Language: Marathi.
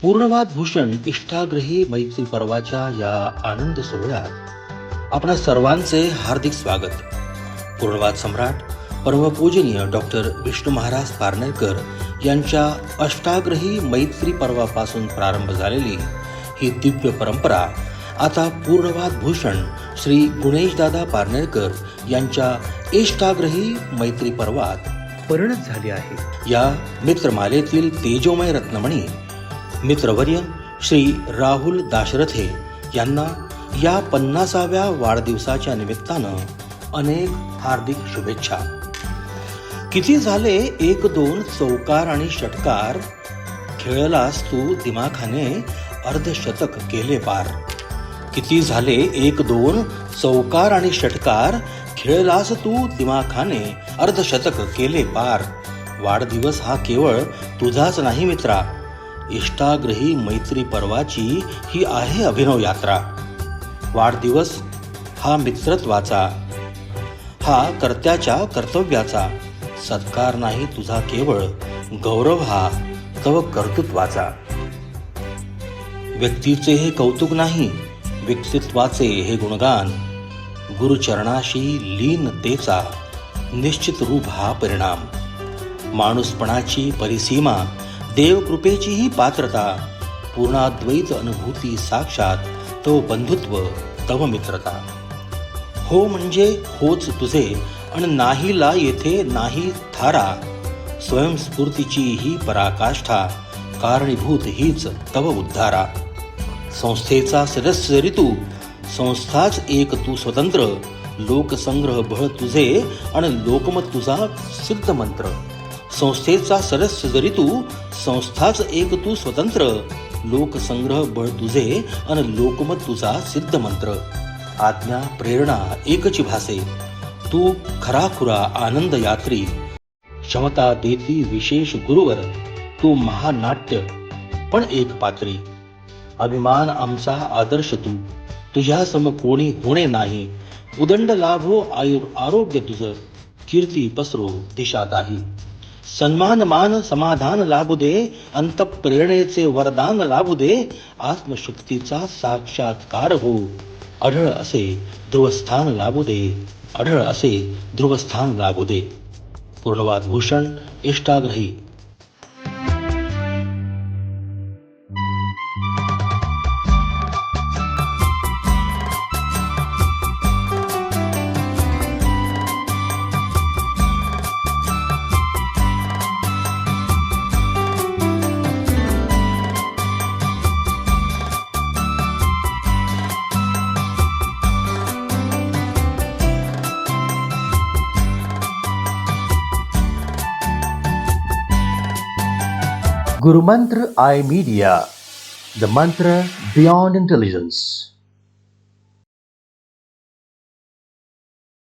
पूर्णवाद भूषण इष्टाग्रही मैत्री पर्वाच्या या आनंद सोहळ्यात आपणा सर्वांचे हार्दिक स्वागत. पूर्णवाद सम्राट परमपूजनीय डॉक्टर विष्णू महाराज पारनेरकर यांच्या अष्टाग्रही मैत्री पर्वापासून प्रारंभ झालेली ही दिव्य परंपरा आता पूर्णवाद भूषण श्री गुणेशदादा पारनेरकर यांच्या इष्टाग्रही मैत्री पर्वात परिणत झाली आहे. या मित्रमालेतील तेजोमय रत्नमणी मित्रवर्य श्री राहुल दाशरथे यांना या 50व्या वाढदिवसाच्या निमित्तानं अनेक हार्दिक शुभेच्छा. किती झाले 1-2 चौकार आणि षटकार, खेळलास तू दिमाखाने अर्धशतक केले पार. किती झाले 1-2 चौकार आणि षटकार, खेळलास तू दिमाखाने अर्धशतक केले पार. वाढदिवस हा केवळ तुझाच नाही मित्रा, इष्टाग्रही मैत्री पर्वाची ही आहे अभिनव यात्रा. वाढदिवस हा मित्रत्वाचा, हा कर्त्याच्या कर्तव्याचा, सत्कार नाही तुझा केवळ, गौरव हा तव कर्तृत्वाचा. व्यक्तीचे हे कौतुक नाही, व्यक्तित्वाचे हे गुणगान, गुरुचरणाशी लीनतेचा निश्चित रूप हा परिणाम. माणूसपणाची परिसीमा, देवकृपेचीही पात्रता, पूर्णाद्वैत अनुभूती साक्षात, तव बंधुत्व तव मित्रता. हो म्हणजे होच तुझे आणि नाहीला येथे नाही थारा, स्वयंस्फूर्तीची ही पराकाष्ठा, कारणीभूत हीच तव उद्धारा. संस्थेचा सदस्य जरी तू, संस्थाच एक तू स्वतंत्र, लोकसंग्रह बळ तुझे आणि लोकमत तुझा सिद्ध मंत्र. संस्थेचा सदस्य जरी तू, संस्थाच एक तू स्वतंत्र, लोकसंग्रह बळ तुझे आणि लोकमत तुझा सिद्ध मंत्र. आज्ञा प्रेरणा एकची भासे, तू खराखुरा आनंद यात्री, क्षमता देती विशेष गुरुवर, तू महानाट्य पण एक पात्री. अभिमान आमचा आदर्श तू, तुझ्या सम कोणी होणे नाही, उदंड लाभो आरोग्य तुझ, कीर्ती पसरो दिशा दाही. सन्मान मान समाधान लाभू दे, अंतःप्रेरणेचे वरदान लाभू दे, आत्मशक्तीचा साक्षात्कार हो, अढळ असे ध्रुवस्थान लाभू दे, अढळ असे ध्रुवस्थान लाभू दे. पूर्णवाद Bhushan इष्टाग्रही. Guru Mantra I Media, the mantra beyond intelligence.